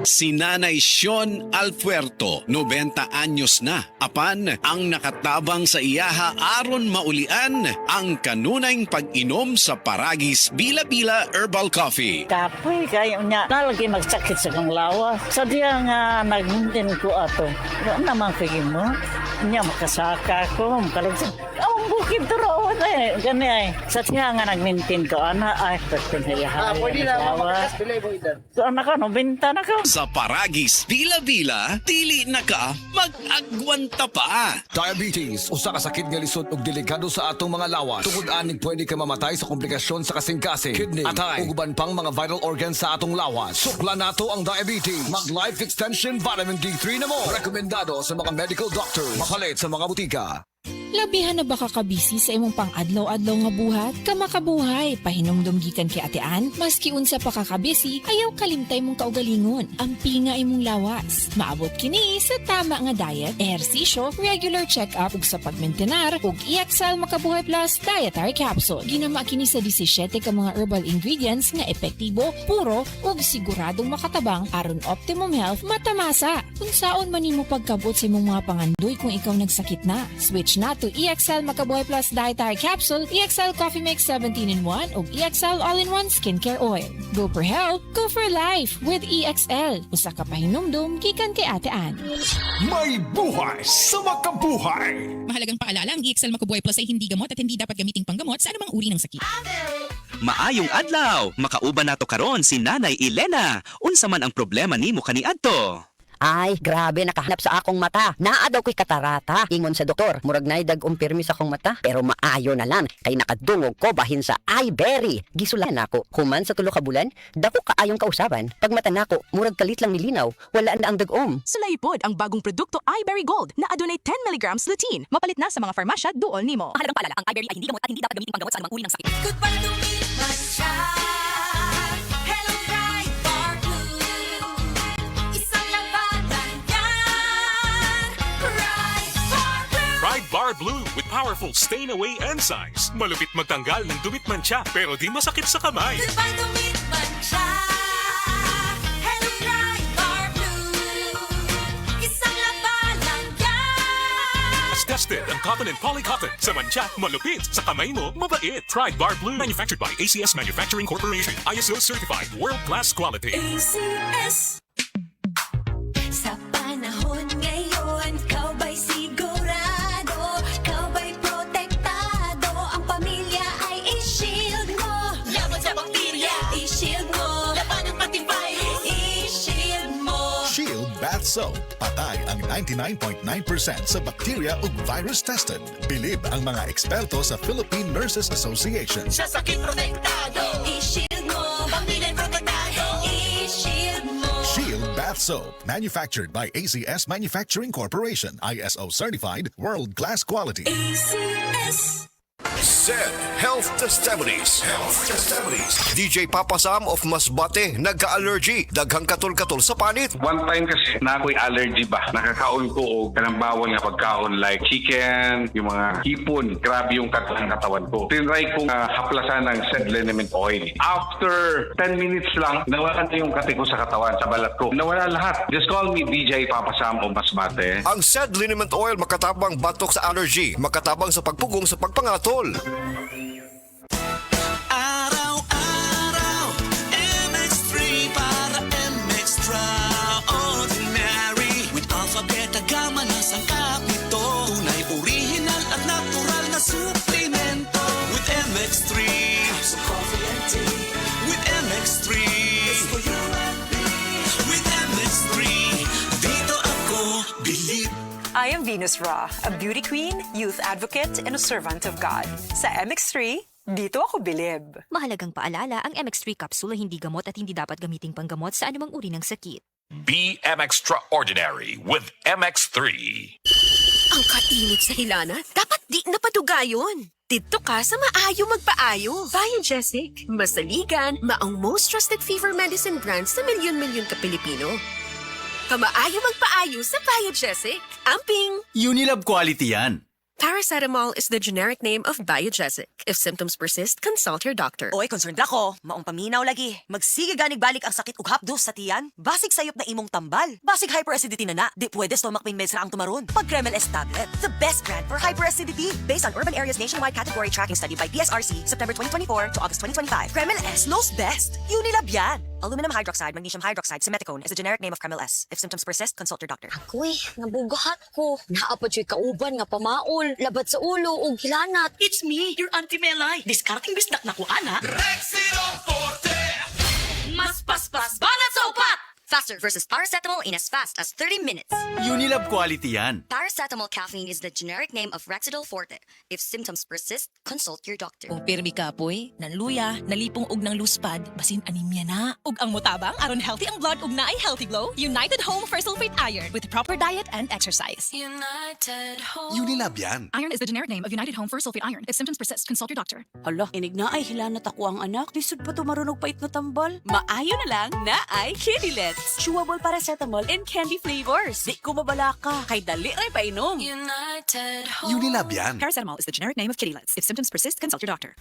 Si Nanay Sean Alfuerto, 90 anyos na. Apan, ang nakatabang sa iyaha aron maulian ang kanunay pag-inom sa Paragis Bila-Bila Herbal Coffee. Kapoy kayo niya. Nalagi magsakit sa kong lawas. Sa diya nga nagmintin ko ato. Ano naman kagin mo? Niya makasaka ko. Makalagsan. Ang bukid turoon eh. Gani ay. Sa diya nga nagmintin ko. Ay, pagpinayahan. Pwede na makakas bilay mo idan. So, anak ko, benta na ko. Sa Paragis Bila-Bila, dili na ka mag-agwanta pa. Diabetes, usa ka sakit nga lisod ug delikado sa atong mga lawas. Tungod anig pwede ka mamatay sa komplikasyon sa kasing-kasing, kidney, atay, ug uban pang mga vital organs sa atong lawas. Sukla nato ang diabetes. Mag Life Extension Vitamin D3 na mo. Rekomendado sa mga medical doctors. Mapalit sa mga butika. Labihan na baka kabisi sa imong pang-adlaw-adlaw nga buhat? Kamakabuhay, pahinumdum gikan kay atean, maski unsa pa kakabisi, ayaw kalimtay mong kaugalingon. Ampi nga imong lawas. Maabot kini sa tama nga diet, ehersisyo, regular check-up ug sa pagmentenar ug EXL Makabuhay Plus Dietary Capsule. Ginama kini sa 17 ka mga herbal ingredients nga epektibo, puro ug siguradong makatabang aron optimum health matamasa. Unsaon man nimo pagkabot sa imong mga pangandoy kung ikaw nagsakit na? Switch na to EXL Makabuhay Plus Dietary Capsule, EXL Coffee Mix 17-in-1 ug EXL All-in-1 Skincare Oil. Go for health, go for life with EXL. Usa ka pahinumdum gikan kay Ate Ann. May buhay sa makabuhay! Mahalagang paalala, ang EXL Makabuhay Plus ay hindi gamot at hindi dapat gamiting panggamot sa anumang uri ng sakit. Maayong adlaw, makauban nato karon si Nanay Elena. Unsa man ang problema nimo kaniadto? Ay, grabe, nakahanap sa akong mata. Naa daw ko'y katarata. Ingon sa doktor, murag nay dag-umpirmi sa akong mata. Pero maayo na lang, kay nakadungog ko bahin sa iBerry. Gisulan ako. Human sa tulo ka bulan, dako kaayong kausaban. Pag mata nako, murag kalit lang nilinaw. Wala na ang dag-om. Sulaipod ang bagong produkto iBerry Gold na adunay 10 mg lutein. Mapalit na sa mga farmasya duol nimo. Mahalagang paalala, ang iBerry ay hindi gamot at hindi dapat gamitin panggamot sa anumang uri ng sakit. Goodbye to me, my child. Hello, bright bar blue. Isang labanan yan. Bright bar blue. Pride Bar Blue with powerful stain-away enzymes. Malupit magtanggal ng dumit mancha pero di masakit sa kamay. Goodbye to me, my child. Hello, bright bar blue. Isang labanan yan. As tested ang cotton and polycotton. Sa mancha, malupit. Sa kamay mo, mabait. Pride Bar Blue. Manufactured by ACS Manufacturing Corporation. ISO certified. World-class quality. ACS. Sa panahon ngayon, kau ba'y sigurado? Kau ba'y protektado? Ang pamilya ay i-shield mo. Laban sa bakterya, i-shield mo. Laban ng pati virus, i-shield mo. Shield Bath Soap. Patay ang 99.9% sa bacteria ug virus tested. Bilib ang mga eksperto sa Philippine Nurses Association. Sa sakit protektado, i-shield mo. Pamilya protektado, i-shield mo. Shield Bath Soap. Manufactured by ACS Manufacturing Corporation. ISO certified. World-class quality. ACS. SED Health Testimonies. DJ Papa Sam of Masbate nagka-allergy, daghang katol-katol sa panit. One time kasi na ako'y allergy ba, nakakaon ko o kanang bawal nga pagkaon like chicken, yung mga hipon, grabe yung katawan ko. Tinry kong haplasan ng SED liniment oil. After 10 minutes lang, nawala na yung kati ko sa katawan, sa balat ko. Nawala lahat. Just call me DJ Papa Sam of Masbate. Ang SED liniment oil makatabang batok sa allergy, makatabang sa pagpugong sa pagpangatol. Araw-araw, MX3 para MX-Traordinary. With Alpha Beta Gamma na sangkap nito. Tunay, original at natural na suplemento. With MX3, so coffee and tea. With MX3, it's for you and me. With MX3, dito ako bilib. I am Venus Ra, a beauty queen, youth advocate, and a servant of God. Sa MX3, dito ako bilib. Mahalagang paalala, ang MX3 capsule ay hindi gamot at hindi dapat gamiting panggamot sa anumang uri ng sakit. Be extraordinary with MX3. Ang kainit sa hilana, dapat di napadugayon. Dito ka sa maayo magpaayo. Biogesic, masaligan, maong most trusted fever medicine brand sa milyon-milyon ka Pilipino. Kamaayo magpaayo sa Biogesic. Amping! Unilab quality yan. Paracetamol is the generic name of Biogesic. If symptoms persist, consult your doctor. Oy, concerned ako. Maong paminaw lagi. Magsige ganig balik ang sakit ug hapdos sa tiyan. Basig sayop na imong tambal. Basig hyperacidity na. Di pwede stomach pain meds ra ang tumaron. Pag Kremel S tablet, the best brand for hyperacidity. Based on Urban Areas Nationwide Category Tracking Study by PSRC, September 2024 to August 2025. Kremel S knows best. Unilab yan. Aluminum hydroxide, magnesium hydroxide, simeticone is the generic name of Kremel S. If symptoms persist, consult your doctor. Ako'y, nabugahat ko. Naapad siya'y kauban nga pamaol, labat sa ulo ug hilanat. It's me, your Auntie Melay. Discarding bisdak na ko, ana. Mas paspas banat sa upat! Faster versus paracetamol in as fast as 30 minutes. Unilab quality yan. Paracetamol caffeine is the generic name of Rexidol Forte. If symptoms persist, consult your doctor. Kung pirmi ka, poy, nanluya, nalipong og ng luspad, basin anemia na. Ug ang mutabang, aron healthy ang blood ug naay healthy glow, United Home for Sulfate Iron with proper diet and exercise. United Home. Unilab yan. Iron is the generic name of United Home for Sulfate Iron. If symptoms persist, consult your doctor. Hala, inig na ay hilanat ako ang anak. Lisod pa to marunong pait na tambal. Maayo na lang na ay Kidilets. Chewable paracetamol and candy flavors. Di ko mabalaka. Kay dali ray painom. United Home. Unilab yan. Paracetamol is the generic name of Kidilets. If symptoms persist, consult your doctor.